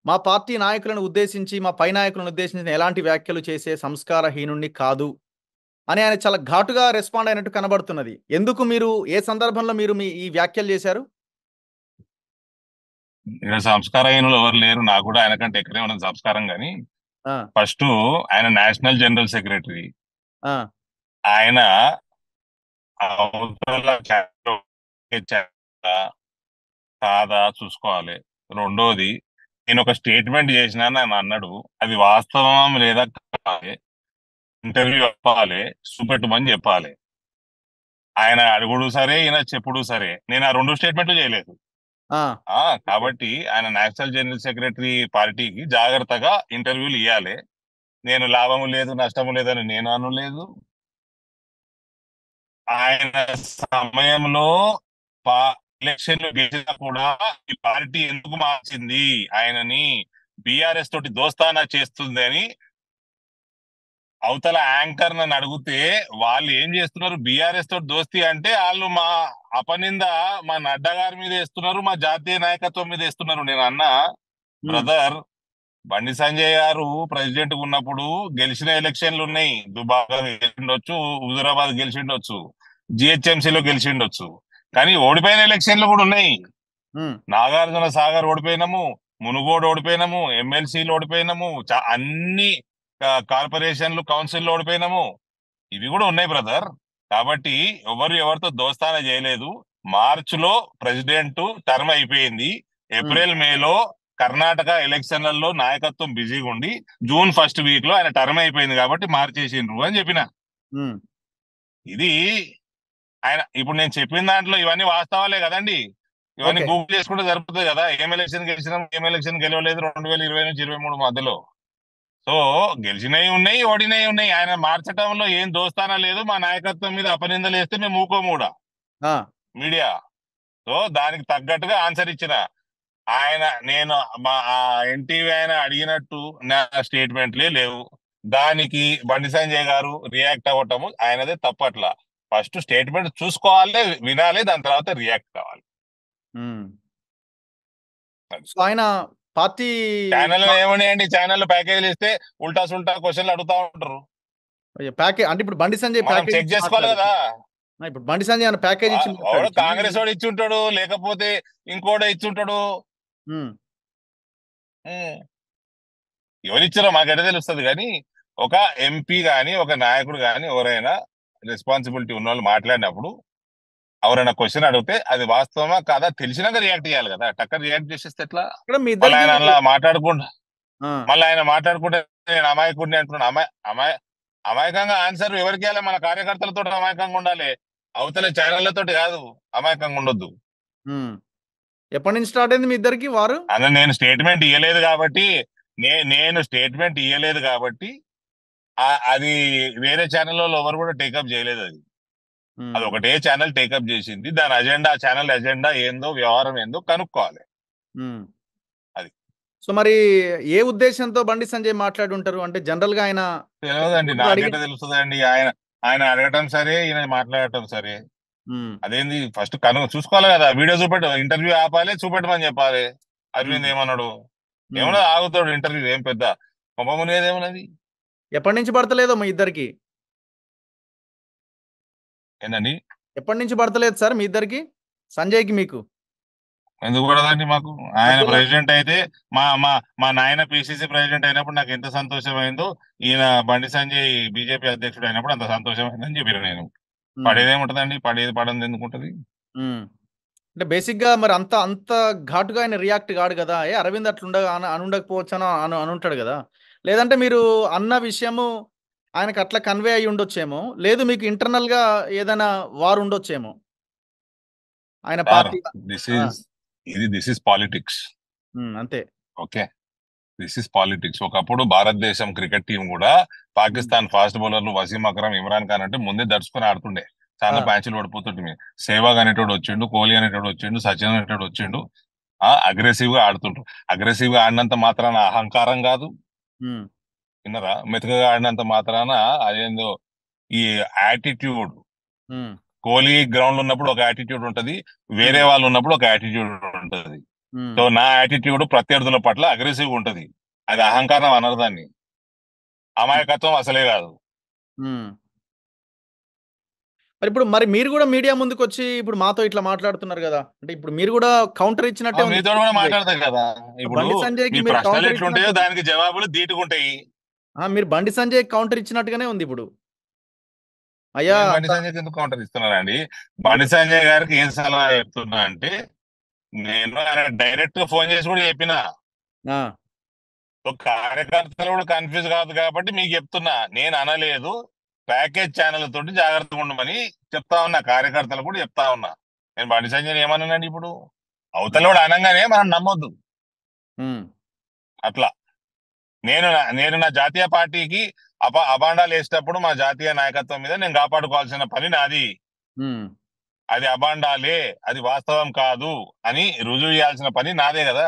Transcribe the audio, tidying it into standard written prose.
మా పార్టీ నాయకులను ఉద్దేశించి, మా పై నాయకులను ఉద్దేశించి ఎలాంటి వ్యాఖ్యలు చేసే సంస్కారహీనుడిని కాదు అని ఆయన చాలా ఘాటుగా రెస్పాండ్ అయినట్టు కనబడుతున్నది. ఎందుకు మీరు ఏ సందర్భంలో మీరు ఈ వ్యాఖ్యలు చేశారు? ఇక్కడ సంస్కారహీనులు ఎవరు లేరు. నాకు కూడా ఆయన కంటే ఎక్కడే ఉన్నది సంస్కారం. కానీ ఆ! ఫస్ట్ ఆయన నేషనల్ జనరల్ సెక్రటరీ. ఆ! ఆయన అవతల కాదా చూసుకోవాలి. రెండోది, నేను ఒక స్టేట్మెంట్ చేసినా అని అన్నాడు, అది వాస్తవం లేదా కావాలి, ఇంటర్వ్యూ చెప్పాలి, చూపెట్టమని చెప్పాలి. ఆయన అడుగుడు సరే, ఈయన చెప్పుడు సరే. నేను ఆ రెండు స్టేట్మెంట్లు చేయలేదు. ఆ! ఓకే. కాబట్టి ఆయన నేషనల్ జనరల్ సెక్రటరీ పార్టీకి జాగ్రత్తగా ఇంటర్వ్యూలు ఇవ్వాలి. నేను లాభము లేదు నష్టము లేదని నేను అనలేదు. ఆయన సమయంలో పా ఎలక్షన్లు గెలిచినా కూడా ఈ పార్టీ ఎందుకు మార్చింది ఆయనని, బిఆర్ఎస్ తోటి దోస్తానా చేస్తుంది అని అవతల యాంకర్ నన్ను అడిగితే, వాళ్ళు ఏం చేస్తున్నారు బిఆర్ఎస్ తోటి దోస్తి అంటే, వాళ్ళు మా అపనింద మా నడ్డా గారి మీద వేస్తున్నారు, మా జాతీయ నాయకత్వం మీద వేస్తున్నారు. నేను అన్నా, హ్మ్. బ్రదర్, బండి సంజయ్ గారు ప్రెసిడెంట్ ఉన్నప్పుడు గెలిచిన ఎలక్షన్లు ఉన్నాయి. దుబాక గెలిచిండొచ్చు, హుజురాబాద్ గెలిచిండొచ్చు, జిహెచ్ఎంసీలో గెలిచిండొచ్చు. కానీ ఓడిపోయిన ఎలక్షన్లు కూడా ఉన్నాయి. హ్మ్. నాగార్జున సాగర్ ఓడిపోయినాము, మునుగోడు ఓడిపోయినాము, ఎమ్మెల్సీలు ఓడిపోయినాము, అన్ని కార్పొరేషన్లు కౌన్సిల్ ఓడిపోయినాము. ఇవి కూడా ఉన్నాయి బ్రదర్. కాబట్టి ఎవరితో దోస్తానా చేయలేదు. మార్చ్ లో ప్రెసిడెంట్ టర్మ్ అయిపోయింది. హ్మ్. ఏప్రిల్ మేలో కర్ణాటక ఎలక్షన్లలో నాయకత్వం బిజీగా ఉండి, జూన్ ఫస్ట్ వీక్ లో ఆయన టర్మ్ అయిపోయింది కాబట్టి మార్చేసిండ్రు అని చెప్పిన. హ్మ్. ఇది ఆయన ఇప్పుడు నేను చెప్పిన దాంట్లో ఇవన్నీ వాస్తవాలే కదండి. ఇవన్నీ ఓకే. గూగుల్ చేసుకుంటే సరిపోతుంది కదా. ఏం ఎలక్షన్ గెలిచినాం, ఏం ఎలక్షన్ గెలవలేదు 2020 నుంచి 23 మధ్యలో. సో గెలిచినవి ఉన్నాయి, ఓడినవి ఉన్నాయి. ఆయన మార్చటంలో ఏం దోస్తానా లేదు. మా నాయకత్వం మీద అపనిందలు వేస్తే మేము ఊకోమూడా ఆ! మీడియా. సో దానికి తగ్గట్టుగా ఆన్సర్ ఇచ్చిన. ఆయన నేను మా ఎన్టీవీ ఆయన అడిగినట్టు నా స్టేట్మెంట్లే లేవు. దానికి బండి సంజయ్ గారు రియాక్ట్ అవ్వటము ఆయనదే తప్పట్ల. ఫస్ట్ స్టేట్మెంట్ చూసుకోవాలి, వినాలి, దాని తర్వాత రియాక్ట్ కావాలి. హ్మ్. సో, ఆయన పార్టీ ఛానల్ మా ఏమన్నాయండి, ఛానల్ ప్యాకేజీలు ఇస్తే ఉల్టా సుల్టా క్వశ్చన్లు అడుగుతా ఉంటారు. అంటే ఇప్పుడు బండి సంజయ్ మనం ప్యాకేజ్ చెక్ ఇచ్చి చేసుకోవాలి మాట్లాడొచ్చు. కదా. ఇప్పుడు బండి సంజయ్ ఏమన్నా ప్యాకేజ్ ఇచ్చి వాడు మాట్లాడొచ్చా? కాంగ్రెస్ వాడు ఇచ్చుంటాడు, లేకపోతే ఇంకోటి ఇచ్చుంటాడు. హ్మ్. ఉమ్. ఎవరిచ్చారో మాకైతే తెలుస్తుంది. కానీ ఒక ఎంపీ గాని, ఒక నాయకుడు గాని, ఎవరైనా రెస్పాన్సిబిలిటీ ఉన్న వాళ్ళు మాట్లాడినప్పుడు ఎవరైనా క్వశ్చన్ అడిగితే అది వాస్తవమా కాదా తెలిసినాక రియాక్ట్ చేయాలి కదా. టక్కర్ రియాక్ట్ చేసేస్తే ఎట్లా? ఇక్కడ మీ మళ్ళీ ఇద్దరికి ఆయన అలా మాట్లాడుకుంటా ఆ! మళ్ళీ ఆయన మాట్లాడుకుంటే నేను అమాయకుడిని అంటున్నాను. అమాయకంగా ఆన్సర్ ఎవరికి ఇవ్వాలి? మన కార్యకర్తలతో అమాయకంగా ఉండాలి, అవతల ఛానళ్లతో కాదు. అమాయకంగా ఉండొద్దు. హ్మ్. ఎప్పటి నుంచి స్టార్ట్ అయింది మీ ఇద్దరికి వారు? అలా నేను స్టేట్మెంట్ ఇవ్వలేదు కాబట్టి, నేను స్టేట్మెంట్ ఇవ్వలేదు కాబట్టి అది వేరే ఛానల్లో ఎవరు కూడా టేకప్ చేయలేదు. అది హ్మ్. ఒకటే ఛానల్ టేకప్ చేసింది. దాని అజెండా, ఛానల్ అజెండా ఏందో, వ్యవహారం ఏందో కనుక్కోవాలి. హ్మ్. అది సో, మరి ఏ ఉద్దేశ్యంతో బండి సంజయ్ మాట్లాడుంటారు? అంటే జనరల్‌గా ఆయన తెలియదండి, రిపోర్టర్లు నాకెట్ట అడిగిన తెలుస్తుందండి. ఆయన ఆయన అడగటం సరే, ఈయన మాట్లాడటం సరే. హ్మ్. అదేంది, ఫస్ట్ చూసుకోవాలి కదా. వీడియో చూపెట్టు, ఇంటర్వ్యూ ఆపాలి, చూపెట్టమని చెప్పాలి. అరవింద్ హ్మ్. ఏమన్నాడు? హ్మ్. ఏమన్నా ఆగుతాడు ఇంటర్వ్యూ, ఏం పెద్ద పంపమునేది ఏమన్నది. ఎప్పటినుంచి పడతలేదో మీ ఇద్దరికి? ఏందండి? ఎప్పటినుంచి పడతలేదు సార్ మీ ఇద్దరికి? సంజయ్‌కి మీకు? ఎందుకు పడదండి మాకు? ఆయన మధ్యలో ప్రెసిడెంట్ అయితే, మా మా మా నాయన పిసిసి ప్రెసిడెంట్ అయినప్పుడు నాకు ఎంత సంతోషమైందో, ఈయన బండి సంజయ్ బీజేపీ అధ్యక్షుడు అయినప్పుడు అంత సంతోషమైందని చెప్పారు. నేను హ్మ్. పడేది ఏముంటదండి, పడేది పడంది ఎందుకుంటది. హ్మ్. అంటే బేసిక్‌గా మరి అంత అంత ఘాటుగా ఆయన రియాక్ట్ గాడు గదా! అరవింద్ అనుండకపోవచ్చనో అనుంటాడు గదా! లేదంటే మీరు అన్న విషయము ఆయనకు అట్లా కన్వే అయ్యి ఉండొచ్చేమో. లేదు మీకు ఇంటర్నల్‌గా ఏదైనా వార్ ఉండొచ్చేమో. ఆయన సార్, పార్టీ దిస్ ఆ! Is this is politics. హ్మ్. అంతే. Okay, this is politics. ఒకప్పుడు భారతదేశం క్రికెట్ టీం కూడా హ్మ్. పాకిస్తాన్ ఫాస్ట్ బౌలర్లు వసీం అక్రమ్, ఇమ్రాన్ ఖాన్ అంటే ముందే దడుచుకుని ఆడుతుండే. ఆ! చాలా మ్యాచ్లు పడిపోతుంటే సేవాగ్ అనేటోడు వచ్చిండు, కోహ్లీ అనేటోడు వచ్చిండు, సచిన్ అనేటోడు వచ్చిండు. అగ్రెసివ్ గా ఆడుతుండ్రు. అగ్రెసివ్ గా ఆడినంత మాత్రాన అహంకారం కాదు. హ్మ్. విన్నరా? మెతకగా ఆడినంత మాత్రాన అదేందో ఈ యాటిట్యూడ్. హ్మ్. కోహ్లీ గ్రౌండ్ లో ఉన్నప్పుడు ఒక యాటిట్యూడ్ ఉంటది, వేరే హ్మ్. వాళ్ళు ఉన్నప్పుడు ఒక యాటిట్యూడ్ ఉంటది. ఉమ్, సో నా యాటిట్యూడ్ ప్రత్యర్థుల పట్ల అగ్రెసివ్ ఉంటది. అది అహంకారం అనరు దాన్ని, అమాయకత్వం అసలే కాదు. ఉమ్. మరి మీరు కూడా మీడియా ముందుకు వచ్చి ఇప్పుడు మాతో ఇట్లా మాట్లాడుతున్నారు కదా, అంటే ఇప్పుడు మీరు కూడా కౌంటర్ ఇచ్చినట్టే ఉంది మీతో బండి కూడా సంజయ్. మాట్లాడతాం కదా. ఇప్పుడు బండి మీ సంజయ్కి మీరు ప్రశ్నలు కౌంటర్ ఎట్లుంటాయో ఇచ్చినట్టే ఉంది. దానికి జవాబులు ధీటుకుంటాయి. మీరు బండి సంజయ్ కౌంటర్ ఇచ్చినట్టుగానే ఉంది ఇప్పుడు. అయ్యా నేను బండి అంత సంజయ్కి ఎందుకు కౌంటర్ ఇస్తున్నానండి? బండి సంజయ్ గారికి ఏం సలహా చెప్తున్నా అంటే, నేను ఆయన డైరెక్ట్ గా ఫోన్ చేసి కూడా చెప్పిన. ఆ, సో కార్యకర్తలు కూడా కన్ఫ్యూజ్ కాదు కాబట్టి మీకు చెప్తున్నా, నేను అనలేదు. ప్యాకేజ్ ఛానల్ తోటి జాగ్రత్తగా ఉండమని చెప్తా ఉన్నా, కార్యకర్తలు కూడా చెప్తా ఉన్నా. నేను బండి సంజయ్ ఏమన్నానండి? ఇప్పుడు అవతల కూడా అనగానే మనం నమ్మొద్దు ఉమ్, అట్లా. నేను నా జాతీయ పార్టీకి అబాండాలు వేసేటప్పుడు మా జాతీయ నాయకత్వం మీద నేను కాపాడుకోవాల్సిన పని నాది. ఉమ్, అది అబాండాలే, అది వాస్తవం కాదు అని రుజువు చేయాల్సిన పని నాదే కదా.